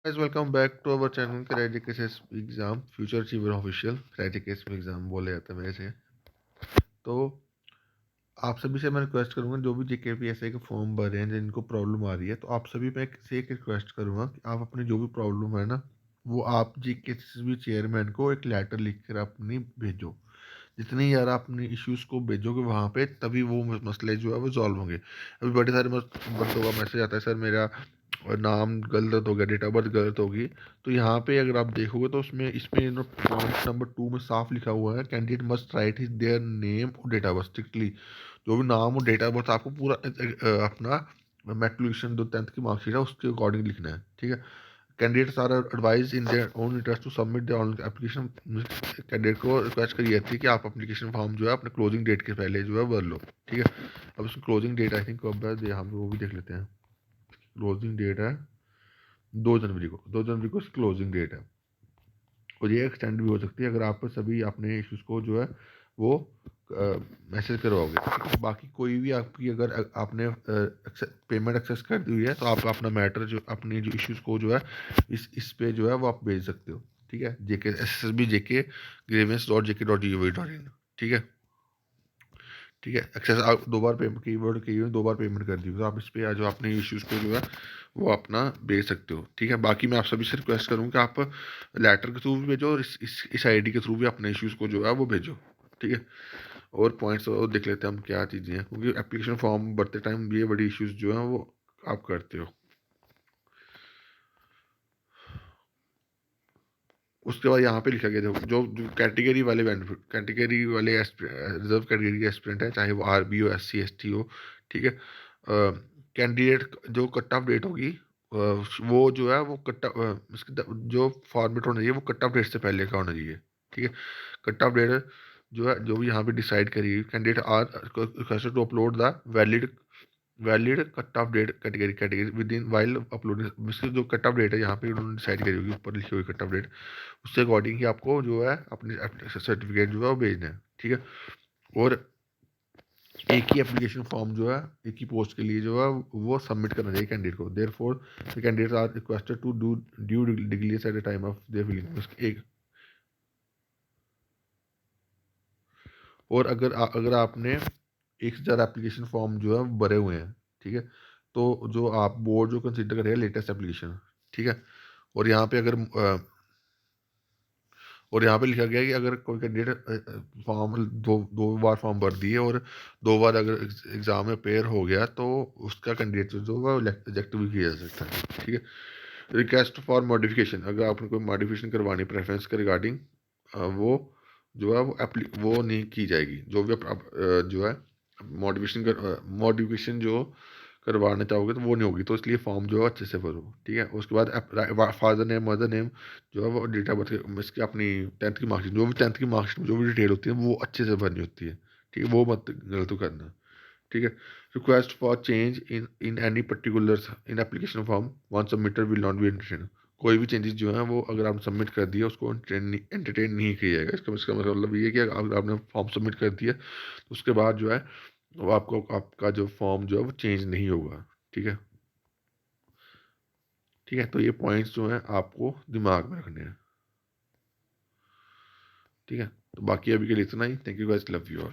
Guys, welcome back to our channel Karate Cases exam future achiever official karate case में exam बोले जाता है मेरे से। तो आप सभी से मैं रिक्वेस्ट करूंगा, जो भी जेकेपीएसए के फॉर्म भर रहे हैं जिनको प्रॉब्लम आ रही है, तो आप सभी पे से एक रिक्वेस्ट करूंगा कि आप अपनी जो भी प्रॉब्लम है ना, वो आप जेकेसीबी चेयरमैन को एक लेटर लिख कर अपनी भेजो। जितनी यार आप अपनी इश्यूज को भेजोगे वहाँ पे, तभी वो मसले जो है वो सॉल्व होंगे। अभी बड़े सारे बंदों का मैसेज आता है, सर मेरा नाम गलत हो गया, डेट ऑफ बर्थ गलत होगी। तो यहाँ पे अगर आप देखोगे तो उसमें इसमें पॉइंट नंबर 2 में साफ लिखा हुआ है, candidate must write his their name और डेट ऑफ बर्थ स्ट्रिक्टली। जो भी नाम और डेट ऑफ बर्थ आपको पूरा अपना मेट्रिकुलेशन जो 10th की मार्कशीट है उसके अकॉर्डिंग लिखना है, ठीक है। Candidates are advise in their own interest to submit the online application. Candidate को रिक्वेस्ट करी जाती है कि आप एप्लीकेशन फॉर्म जो है अपने क्लोजिंग डेट के पहले जो है भर लो, ठीक है। अब उसकी क्लोजिंग डेट आई थिंक कब है, हम वो भी देख लेते हैं। क्लोजिंग डेट है 2 जनवरी को, 2 जनवरी को क्लोजिंग डेट है। और ये एक्सटेंड भी हो सकती है अगर आप सभी अपने इश्यूज को जो है वो मैसेज करवाओगे। बाकी कोई भी आपकी अगर आपने पेमेंट एक्सेस कर दी हुई है, तो आप अपना मैटर जो अपनी जो इश्यूज को जो है इस पे जो है वो आप भेज सकते हो, ठीक है। JK S S B JK grievances dot JK dot G O V dot in, ठीक है। ठीक है, एक्सेस आप 2 बार पेमेंट कीवर्ड की 2 बार पेमेंट कर दी, तो आप इस पे जो अपने इश्यूज को जो है वो अपना भेज सकते हो, ठीक है। बाकी मैं आप सभी से रिक्वेस्ट करूँ कि आप लेटर के थ्रू भी भेजो और इस आईडी के थ्रू भी अपने इश्यूज को जो है वो भेजो, ठीक है। और पॉइंट्स और देख लेते हैं हम क्या चीज़ें हैं, क्योंकि एप्लीकेशन फॉर्म भरते टाइम ये बड़ी इश्यूज जो हैं वो आप करते हो। उसके बाद यहाँ पे लिखा गया, जो कैटेगरी वाले बेनिफिट, कैटेगरी वाले रिजर्व कैटेगरी के एस्पिरेंट है, चाहे वो आर बी हो, एस सी एस टी हो, ठीक है। कैंडिडेट जो कट ऑफ डेट होगी, वो जो है वो जो फॉर्मेट होना चाहिए वो कट ऑफ डेट से पहले का होना चाहिए, ठीक है। कट ऑफ डेट जो है, जो भी यहाँ पे डिसाइड करी, candidate are requested to upload the valid cut off date category within while uploading. इसकी जो कट ऑफ डेट है यहाँ पे उन्होंने डिसाइड करी होगी, ऊपर लिखी हुई कट ऑफ डेट, उससे अकॉर्डिंग ही आपको जो है अपने सर्टिफिकेट जो है वो भेजना है, ठीक है। और एक ही एप्लीकेशन फॉर्म जो है एक ही पोस्ट के लिए जो है वो सबमिट करना चाहिए कैंडिडेट को। Therefore the candidates are requested to do due diligence at the time of their filling. एक और अगर आपने 1,000 एप्लीकेशन फॉर्म जो है भरे हुए हैं, ठीक है, तो जो आप बोर्ड जो कंसिडर करेगा लेटेस्ट एप्लीकेशन, ठीक है। और यहाँ पे और यहाँ पे लिखा गया है कि अगर कोई कैंडिडेट फॉर्म दो दो बार फॉर्म भर दिए और 2 बार अगर एग्ज़ाम में पेयर हो गया, तो उसका कैंडिडेट जो होगा रिजेक्ट भी किया जा सकता है, ठीक है। रिक्वेस्ट फॉर मॉडिफिकेशन, अगर आपने कोई मॉडिफिकेशन करवानी प्रेफरेंस के रिगार्डिंग, वो जो है वो नहीं की जाएगी। जो भी जो है मॉडिफिकेशन जो करवाना चाहोगे तो वो नहीं होगी, तो इसलिए फॉर्म जो है अच्छे से भरो, ठीक है। उसके बाद फादर नेम मदर नेम जो है वो डेट ऑफ बर्थ इसकी अपनी 10th की मार्कशीट, जो भी 10th की मार्कशीट में जो भी डिटेल होती है वो अच्छे से भरनी होती है, ठीक है। वो मत गलत करना, ठीक है। Request for change in any particular in application form one सबमिटर will not be entertain. कोई भी चेंजेस जो है वो अगर आपने सबमिट कर दिया उसको एंटरटेन नहीं किया जाएगा। इसका मतलब ये है कि अगर आपने फॉर्म सबमिट कर दिया तो उसके बाद जो है वो आपका जो फॉर्म जो है वो चेंज नहीं होगा, ठीक है। ठीक है, तो ये पॉइंट्स जो हैं आपको दिमाग में रखने हैं, ठीक है। तो बाकी अभी के लिए इतना ही। Thank you guys, love you all.